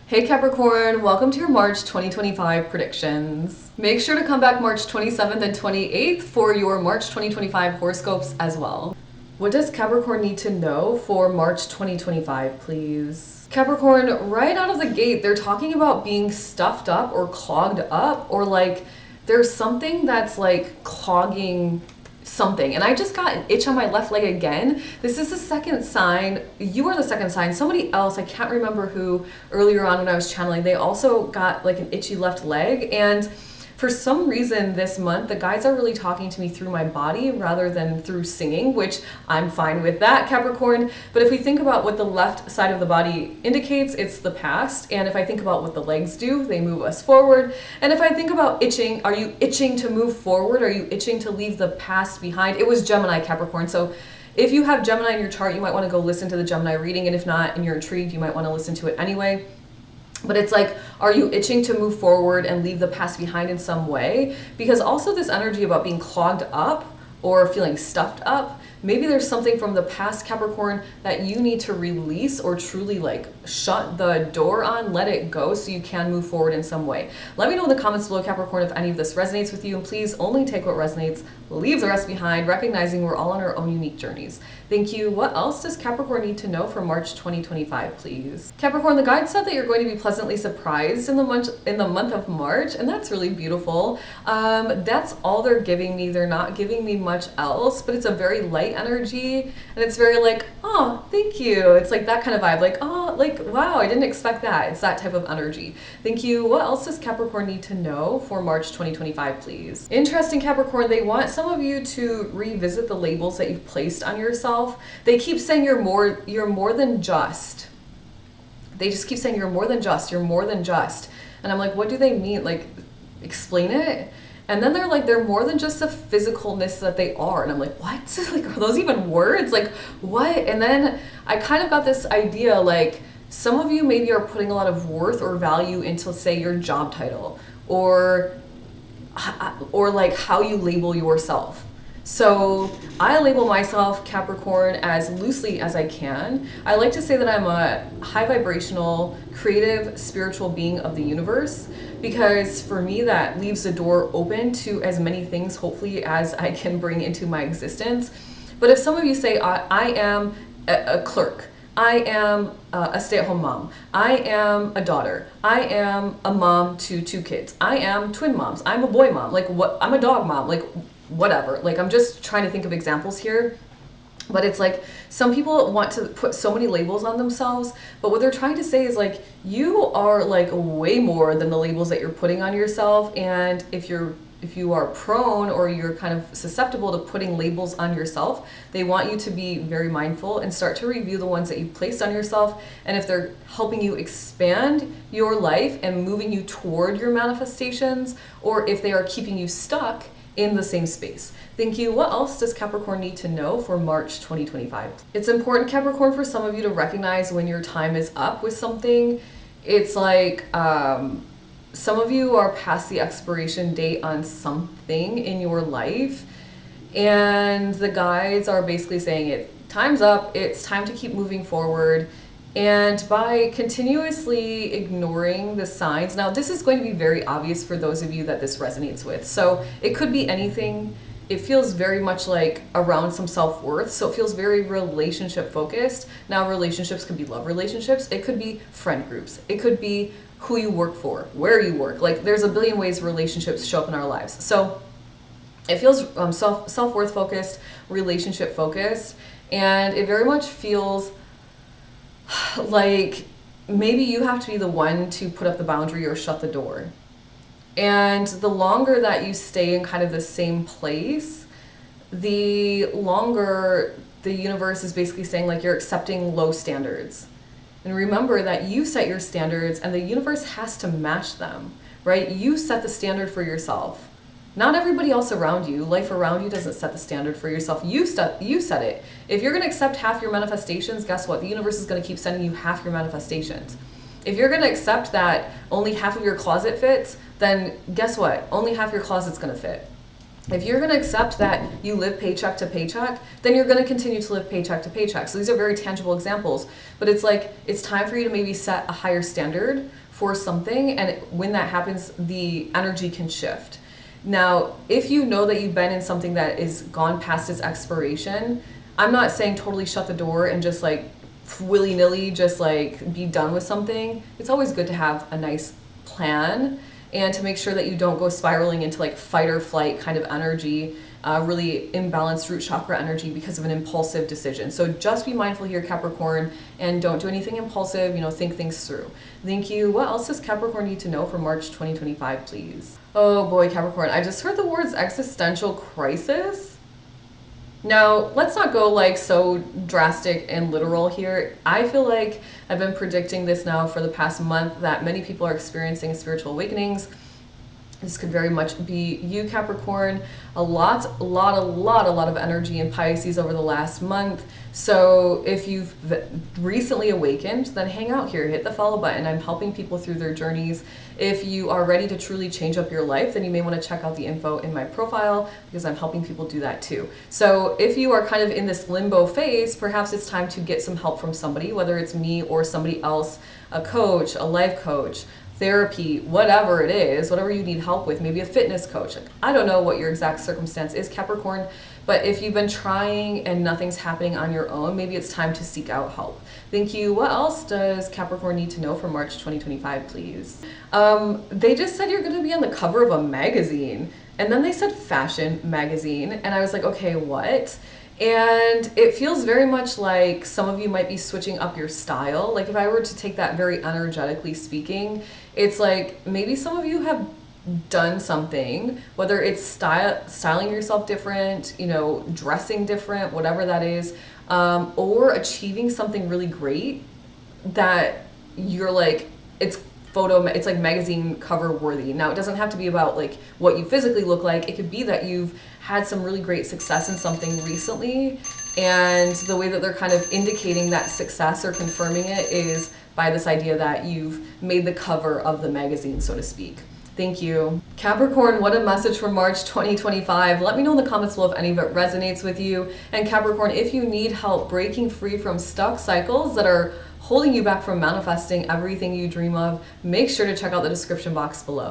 Hey Capricorn, welcome to your March 2025 predictions. Make sure to come back March 27th and 28th for your March 2025 horoscopes as well. What does Capricorn need to know for March 2025, please? Capricorn, right out of the gate, they're talking about being stuffed up or clogged up, or like there's something that's like clogging something. And I just got an itch on my left leg again. This is the second sign. You are the second sign. Somebody else, I can't remember who, earlier on when I was channeling, they also got like an itchy left leg. And for some reason this month, the guides are really talking to me through my body rather than through singing, which I'm fine with that, Capricorn. But if we think about what the left side of the body indicates, it's the past. And if I think about what the legs do, they move us forward. And if I think about itching, are you itching to move forward? Are you itching to leave the past behind? It was Gemini, Capricorn. So if you have Gemini in your chart, you might want to go listen to the Gemini reading. And if not, and you're intrigued, you might want to listen to it anyway. But it's like, are you itching to move forward and leave the past behind in some way? Because also this energy about being clogged up or feeling stuffed up, maybe there's something from the past, Capricorn, that you need to release or truly like shut the door on, let it go so you can move forward in some way. Let me know in the comments below, Capricorn, if any of this resonates with you, and please only take what resonates, leave the rest behind, recognizing we're all on our own unique journeys. Thank you. What else does Capricorn need to know for March 2025, please? Capricorn, the guide said that you're going to be pleasantly surprised in the month of March, and that's really beautiful. That's all they're giving me. They're not giving me much else, but it's a very light energy, and it's very like, oh, thank you. It's like that kind of vibe, like, oh, like, wow, I didn't expect that. It's that type of energy. Thank you. What else does Capricorn need to know for March 2025, please? Interesting, Capricorn. They want some of you to revisit the labels that you've placed on yourself. They keep saying you're more than just. They just keep saying you're more than just, you're more than just. And I'm like, what do they mean? Like, explain it. And then they're like, they're more than just the physicalness that they are. And I'm like, what? Like, are those even words? Like, what? And then I kind of got this idea, like, some of you maybe are putting a lot of worth or value into, say, your job title or like how you label yourself. So I label myself, Capricorn, as loosely as I can. I like to say that I'm a high vibrational, creative, spiritual being of the universe, because for me that leaves the door open to as many things, hopefully, as I can bring into my existence. But if some of you say, I am a clerk, I am a stay-at-home mom, I am a daughter, I am a mom to 2 kids, I am twin moms, I'm a boy mom, like what, I'm a dog mom, like whatever. Like, I'm just trying to think of examples here. But it's like, some people want to put so many labels on themselves, but what they're trying to say is like, you are like way more than the labels that you're putting on yourself. And if you are prone or you're kind of susceptible to putting labels on yourself, they want you to be very mindful and start to review the ones that you've placed on yourself. And if they're helping you expand your life and moving you toward your manifestations, or if they are keeping you stuck in the same space. Thank you. What else does Capricorn need to know for March 2025? It's important, Capricorn, for some of you to recognize when your time is up with something. It's like some of you are past the expiration date on something in your life, and the guides are basically saying time's up, it's time to keep moving forward. And by continuously ignoring the signs, now this is going to be very obvious for those of you that this resonates with. So it could be anything. It feels very much like around some self-worth. So it feels very relationship focused. Now relationships could be love relationships. It could be friend groups. It could be who you work for, where you work. Like, there's a billion ways relationships show up in our lives. So it feels self-worth focused, relationship focused. And it very much feels like maybe you have to be the one to put up the boundary or shut the door. And the longer that you stay in kind of the same place, the longer the universe is basically saying like you're accepting low standards. And remember that you set your standards and the universe has to match them, right? You set the standard for yourself. Not everybody else around you, life around you doesn't set the standard for yourself. You set it. If you're going to accept half your manifestations, guess what? The universe is going to keep sending you half your manifestations. If you're going to accept that only half of your closet fits, then guess what? Only half your closet's going to fit. If you're going to accept that you live paycheck to paycheck, then you're going to continue to live paycheck to paycheck. So these are very tangible examples, but it's like it's time for you to maybe set a higher standard for something, and when that happens, the energy can shift. Now, if you know that you've been in something that is gone past its expiration, I'm not saying totally shut the door and just like willy-nilly just like be done with something. It's always good to have a nice plan and to make sure that you don't go spiraling into like fight or flight kind of energy, really imbalanced root chakra energy because of an impulsive decision. So just be mindful here, Capricorn, and don't do anything impulsive, think things through. Thank you. What else does Capricorn need to know for March 2025, please? Oh boy, Capricorn, I just heard the words existential crisis. Now, let's not go like so drastic and literal here. I feel like I've been predicting this now for the past month that many people are experiencing spiritual awakenings. This could very much be you, Capricorn. A lot of energy in Pisces over the last month. So if you've recently awakened, then hang out here, hit the follow button. I'm helping people through their journeys. If you are ready to truly change up your life, then you may want to check out the info in my profile because I'm helping people do that too. So if you are kind of in this limbo phase, perhaps it's time to get some help from somebody, whether it's me or somebody else, a coach, a life coach, therapy, whatever it is, whatever you need help with, maybe a fitness coach. I don't know what your exact circumstance is, Capricorn, but if you've been trying and nothing's happening on your own, maybe it's time to seek out help. Thank you. What else does Capricorn need to know for March 2025, please? They just said you're going to be on the cover of a magazine, and then they said fashion magazine, and I was like, okay, what? And it feels very much like some of you might be switching up your style. Like if I were to take that very energetically speaking, it's like maybe some of you have done something, whether it's styling yourself different, dressing different, whatever that is, or achieving something really great that you're like, it's like magazine cover worthy. Now it doesn't have to be about like what you physically look like. It could be that you've had some really great success in something recently, and the way that they're kind of indicating that success or confirming it is by this idea that you've made the cover of the magazine, so to speak. Thank you. Capricorn, what a message for March 2025. Let me know in the comments below if any of it resonates with you. And Capricorn, if you need help breaking free from stuck cycles that are holding you back from manifesting everything you dream of, make sure to check out the description box below.